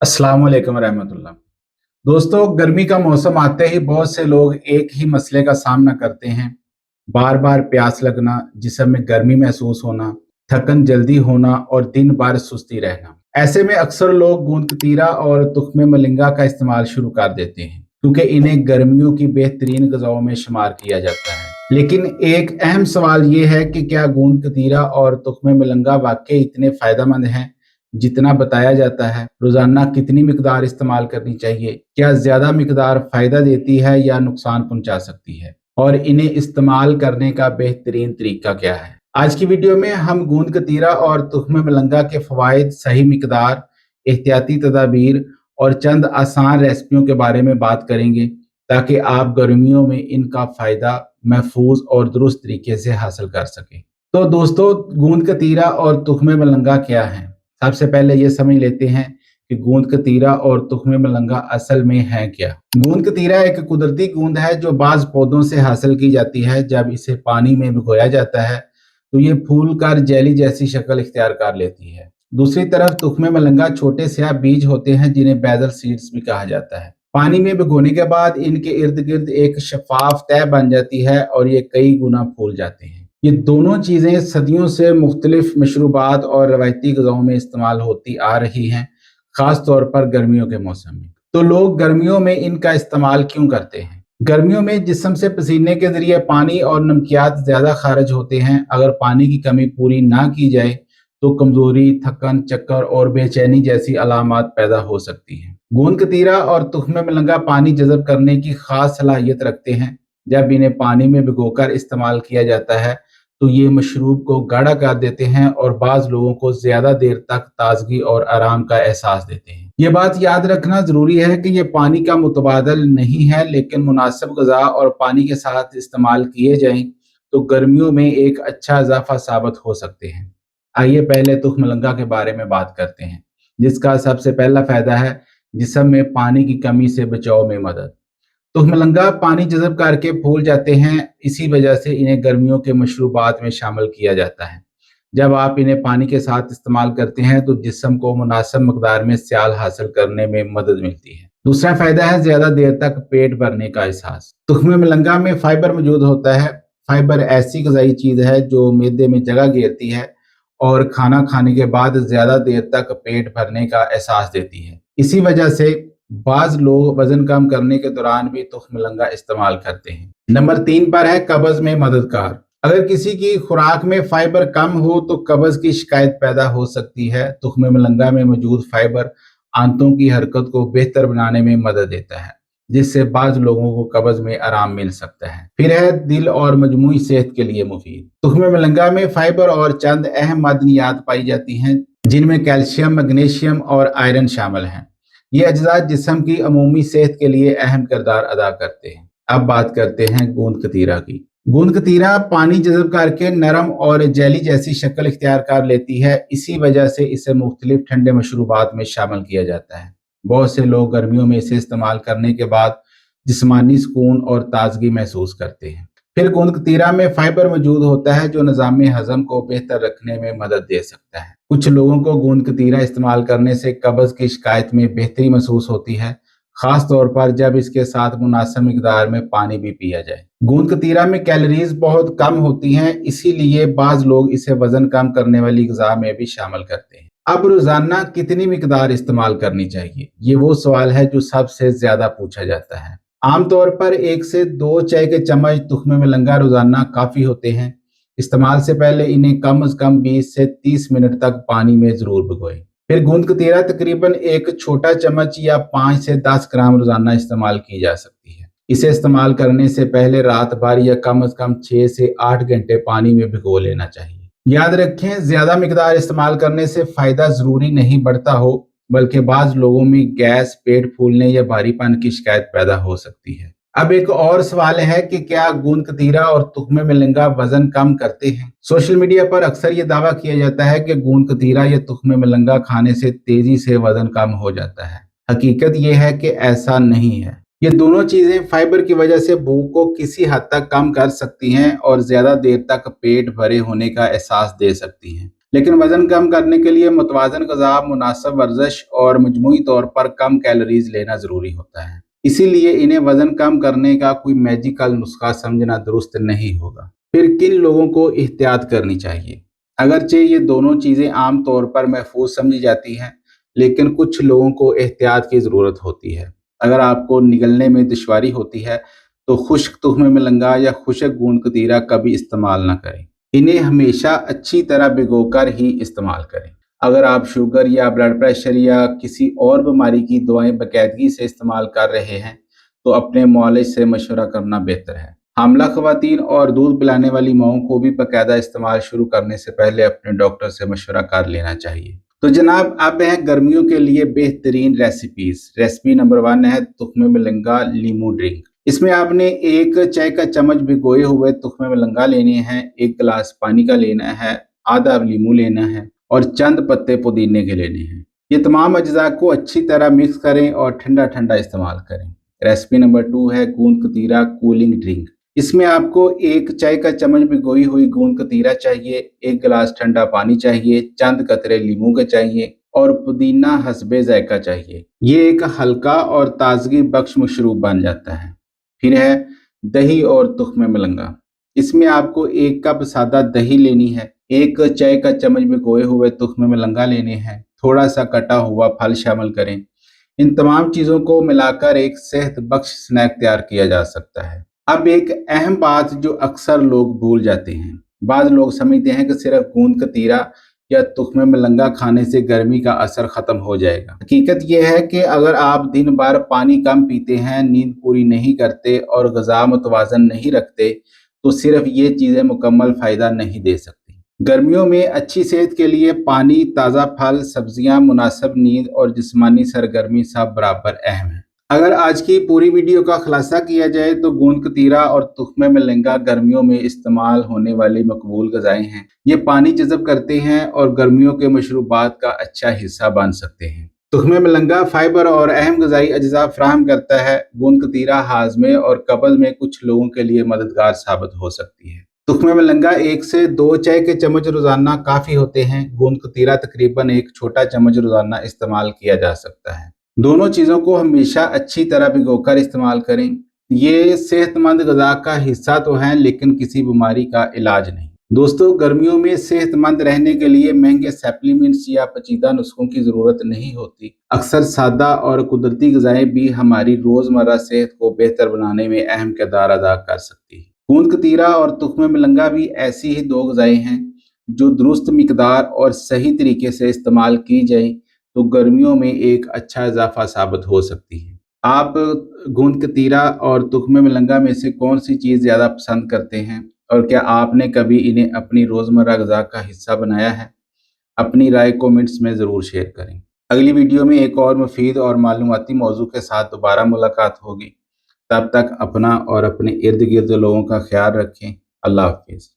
अस्सलाम वालेकुम रहमतुल्लाह। दोस्तों, गर्मी का मौसम आते ही बहुत से लोग एक ही मसले का सामना करते हैं। बार बार प्यास लगना, जिस्म में गर्मी महसूस होना, थकन जल्दी होना और दिन भर सुस्ती रहना। ऐसे में अक्सर लोग गूंद कतीरा और तुख्मे मलिंगा का इस्तेमाल शुरू कर देते हैं क्योंकि इन्हें गर्मियों की बेहतरीन ग़िज़ाओं में शुमार किया जाता है। लेकिन एक अहम सवाल ये है कि क्या गूंद कतीरा और तुख्मे मलिंगा वाकई इतने फ़ायदेमंद हैं जितना बताया जाता है? रोजाना कितनी मिकदार इस्तेमाल करनी चाहिए? क्या ज्यादा मिकदार फायदा देती है या नुकसान पहुंचा सकती है? और इन्हें इस्तेमाल करने का बेहतरीन तरीका क्या है? आज की वीडियो में हम गूंद कतीरा और तुख्मे मलंगा के फवाइद, सही मिकदार, एहतियाती तदाबीर और चंद आसान रेसिपियों के बारे में बात करेंगे ताकि आप गर्मियों में इनका फायदा महफूज और दुरुस्त तरीके से हासिल कर सकें। तो दोस्तों, गूंद कतीरा और तुख्मे मलंगा क्या है? सबसे पहले ये समझ लेते हैं कि गूंद कतीरा और तुख्मे मलंगा असल में है क्या। गूंद कतीरा एक कुदरती गूंद है जो बाज पौधों से हासिल की जाती है। जब इसे पानी में भिगोया जाता है तो ये फूल कर जेली जैसी शक्ल इख्तियार कर लेती है। दूसरी तरफ तुख्मे मलंगा छोटे स्याह बीज होते हैं जिन्हें बैदल सीड्स भी कहा जाता है। पानी में भिगोने के बाद इनके इर्द गिर्द एक शफाफ तह बन जाती है और ये कई गुना फूल जाते हैं। ये दोनों चीजें सदियों से मुख्तलिफ मशरूबात और रवायती ग़िज़ाओं में इस्तेमाल होती आ रही हैं, खास तौर पर गर्मियों के मौसम में। तो लोग गर्मियों में इनका इस्तेमाल क्यों करते हैं? गर्मियों में जिस्म से पसीने के जरिए पानी और नमकियात ज्यादा खारिज होते हैं। अगर पानी की कमी पूरी ना की जाए तो कमजोरी, थकन, चक्कर और बेचैनी जैसी अलामात पैदा हो सकती हैं। गूंद कतीरा और तुख्मे मलंगा पानी जज़ब करने की खास सलाहियत रखते हैं। जब इन्हें पानी में भिगोकर इस्तेमाल किया जाता है तो ये मशरूब को गाढ़ा कर देते हैं और बाज़ लोगों को ज्यादा देर तक ताजगी और आराम का एहसास देते हैं। ये बात याद रखना जरूरी है कि ये पानी का मुतबादल नहीं है, लेकिन मुनासिब ग़िज़ा और पानी के साथ इस्तेमाल किए जाएं तो गर्मियों में एक अच्छा इजाफा साबित हो सकते हैं। आइए पहले तुख्म मलंगा के बारे में बात करते हैं, जिसका सबसे पहला फायदा है जिस्म में पानी की कमी से बचाव में मदद। तुख्म मलंगा पानी जज़ब करके फूल जाते हैं, इसी वजह से इन्हें गर्मियों के मशरूबात में शामिल किया जाता है। जब आप इन्हें पानी के साथ इस्तेमाल करते हैं तो जिस्म को मुनासिब मकदार में स्याल हासिल करने में मदद मिलती है। दूसरा फायदा है ज्यादा देर तक पेट भरने का एहसास। तुख्मे मलंगा में फाइबर मौजूद होता है। फाइबर ऐसी ग़िज़ाई चीज है जो मैदे में जगह घेरती है और खाना खाने के बाद ज्यादा देर तक पेट भरने का एहसास देती है। इसी वजह से बाज लोग वजन कम करने के दौरान भी तुख्म मलंगा इस्तेमाल करते हैं। नंबर 3 पर है कब्ज में मददगार। अगर किसी की खुराक में फाइबर कम हो तो कब्ज की शिकायत पैदा हो सकती है। तुख्मे मलंगा में मौजूद फाइबर आंतों की हरकत को बेहतर बनाने में मदद देता है, जिससे बाज लोगों को कब्ज में आराम मिल सकता है। फिर है दिल और मजमूई सेहत के लिए मुफीद। तुख्मे मलंगा में फाइबर और चंद अहम मादनियात पाई जाती हैं जिनमें कैल्शियम, मैग्नीशियम और आयरन शामिल हैं। ये अज्जा जिस्म की अमूमी सेहत के लिए अहम किरदार अदा करते हैं। अब बात करते हैं गूंद कतीरा की। गूंद कतीरा पानी जज़ब करके नरम और जेली जैसी शक्ल इख्तियार कर लेती है। इसी वजह से इसे मुख्तलिफ ठंडे मशरूबात में शामिल किया जाता है। बहुत से लोग गर्मियों में इसे इस्तेमाल करने के बाद जिस्मानी सुकून और ताजगी महसूस करते हैं। फिर गूंद कतीरा में फाइबर मौजूद होता है जो निज़ाम हज़म को बेहतर रखने में मदद दे सकता है। कुछ लोगों को गूंद कतीरा इस्तेमाल करने से कब्ज की शिकायत में बेहतरी महसूस होती है, खास तौर पर जब इसके साथ मुनासिब मिकदार में पानी भी पिया जाए। गूंद कतीरा में कैलोरीज बहुत कम होती हैं, इसीलिए बाज लोग इसे वजन कम करने वाली ग़िज़ा में भी शामिल करते हैं। अब रोजाना कितनी मिकदार इस्तेमाल करनी चाहिए, ये वो सवाल है जो सबसे ज्यादा पूछा जाता है। आमतौर पर 1 से 2 चाय के चम्मच तुख्मे मलंगा रोजाना काफी होते हैं। इस्तेमाल से पहले इन्हें कम से कम 20 से 30 मिनट तक पानी में जरूर भिगोएं। फिर गूंद कतीरा तकरीबन एक छोटा चम्मच या 5 से 10 ग्राम रोजाना इस्तेमाल की जा सकती है। इसे इस्तेमाल करने से पहले रात भर या कम से कम 6 से 8 घंटे पानी में भिगो लेना चाहिए। याद रखें, ज्यादा मिकदार इस्तेमाल करने से फायदा जरूरी नहीं बढ़ता हो, बल्कि बाज लोगों में गैस, पेट फूलने या भारीपन की शिकायत पैदा हो सकती है। अब एक और सवाल है कि क्या गूंद कतीरा और तुख्मे मलंगा वजन कम करते हैं? सोशल मीडिया पर अक्सर ये दावा किया जाता है कि गूंद कतीरा या तुख्मे मलंगा खाने से तेजी से वजन कम हो जाता है। हकीकत यह है कि ऐसा नहीं है। ये दोनों चीजें फाइबर की वजह से भूख को किसी हद तक कम कर सकती हैं और ज्यादा देर तक पेट भरे होने का एहसास दे सकती हैं। लेकिन वजन कम करने के लिए मुतवाज़न ग़िज़ा, मुनासिब वर्जिश और मजमूई तौर पर कम कैलोरीज लेना ज़रूरी होता है। इसीलिए इन्हें वजन कम करने का कोई मैजिकल नुस्खा समझना दुरुस्त नहीं होगा। फिर किन लोगों को एहतियात करनी चाहिए? अगरचे ये दोनों चीज़ें आम तौर पर महफूज समझी जाती हैं, लेकिन कुछ लोगों को एहतियात की ज़रूरत होती है। अगर आपको निगलने में दुश्वारी होती है तो खुश्क तुख्म मिलंगा या खुश्क गूंद कतीरा कभी इस्तेमाल ना करें। इन्हें हमेशा अच्छी तरह भिगोकर ही इस्तेमाल करें। अगर आप शुगर या ब्लड प्रेशर या किसी और बीमारी की दवाएं बाकायदगी से इस्तेमाल कर रहे हैं तो अपने मुआलिज से मशवरा करना बेहतर है। हामला खवातीन और दूध पिलाने वाली माओं को भी बाकायदा इस्तेमाल शुरू करने से पहले अपने डॉक्टर से मशवरा कर लेना चाहिए। तो जनाब, अब है गर्मियों के लिए बेहतरीन रेसिपीज। रेसिपी नंबर 1 है तुख्मे मिलंगा लीमू ड्रिंक। इसमें आपने 1 चाय का चम्मच भिगोए हुए तुख्मे मिलंगा लेने हैं, 1 गिलास पानी का लेना है, आधा लीमू लेना है और चंद पत्ते पुदीने के लेने हैं। ये तमाम अज्जा को अच्छी तरह मिक्स करें और ठंडा ठंडा इस्तेमाल करें। रेसिपी नंबर 2 है गूंद कतीरा कूलिंग ड्रिंक। इसमें आपको 1 चाय का चम्मच भिगोई हुई गूंद कतीरा चाहिए, 1 गिलास ठंडा पानी चाहिए, चंद कतरे लीमू के चाहिए और पुदीना हस्बे जायका चाहिए। ये एक हल्का और ताजगी बख्श मशरूब बन जाता है। फिर है दही और तुख्मे मिलंगा। इसमें आपको 1 कप सादा दही लेनी है, 1 चाय का चम्मच भिगोए हुए तुख्मे मिलंगा लेने हैं, थोड़ा सा कटा हुआ फल शामिल करें। इन तमाम चीज़ों को मिलाकर एक सेहत बख्श स्नैक तैयार किया जा सकता है। अब एक अहम बात जो अक्सर लोग भूल जाते हैं। बाद लोग समझते हैं कि सिर्फ गूंद कतीरा या तुख्मे मिलंगा खाने से गर्मी का असर खत्म हो जाएगा। हकीकत यह है कि अगर आप दिन भर पानी कम पीते हैं, नींद पूरी नहीं करते और ग़िज़ा मुतवाज़न नहीं रखते तो सिर्फ ये चीज़ें मुकम्मल फ़ायदा नहीं दे सकती। गर्मियों में अच्छी सेहत के लिए पानी, ताज़ा फल, सब्जियां, मुनासिब नींद और जिस्मानी सरगर्मी सब बराबर अहम है। अगर आज की पूरी वीडियो का खुलासा किया जाए तो गूंद कतीरा और तुख्मे मिलंगा गर्मियों में इस्तेमाल होने वाली मकबूल ग़िज़ाएं हैं। ये पानी जज़ब करते हैं और गर्मियों के मशरूबात का अच्छा हिस्सा बन सकते हैं। तुख्मे मिलंगा फाइबर और अहम ग़िज़ाई अज्जा फराहम करता है। गूंद कतीरा हाजमे और कब्ज़ में कुछ लोगों के लिए मददगार साबित हो सकती है। तुख्मे मिलंगा 1 से 2 चाय के चम्मच रोज़ाना काफ़ी होते हैं। गूंद कतीरा तकरीबन 1 छोटा चम्मच रोज़ाना इस्तेमाल किया जा सकता है। दोनों चीज़ों को हमेशा अच्छी तरह भिगोकर इस्तेमाल करें। ये सेहतमंद ग़िज़ा का हिस्सा तो हैं लेकिन किसी बीमारी का इलाज नहीं। दोस्तों, गर्मियों में सेहतमंद रहने के लिए महंगे सप्लीमेंट्स या पेचीदा नुस्खों की ज़रूरत नहीं होती। अक्सर सादा और कुदरती ग़िज़ाएं भी हमारी रोज़मर्रा सेहत को बेहतर बनाने में अहम किरदार अदा कर सकती हैं। गूंद कतीरा और तुख्मे मिलंगा भी ऐसी ही 2 ग़िज़ाएं हैं जो दुरुस्त मिकदार और सही तरीके से इस्तेमाल की जाए तो गर्मियों में एक अच्छा इजाफा साबित हो सकती है। आप गूंद कतीरा और तुख्मे मिलंगा में से कौन सी चीज़ ज़्यादा पसंद करते हैं और क्या आपने कभी इन्हें अपनी रोज़मर्रा ग़िज़ा का हिस्सा बनाया है? अपनी राय कमेंट्स में ज़रूर शेयर करें। अगली वीडियो में एक और मुफीद और मालूमाती मौजू के साथ दोबारा मुलाकात होगी। तब तक अपना और अपने इर्द गिर्द लोगों का ख्याल रखें। अल्लाह हाफिज़।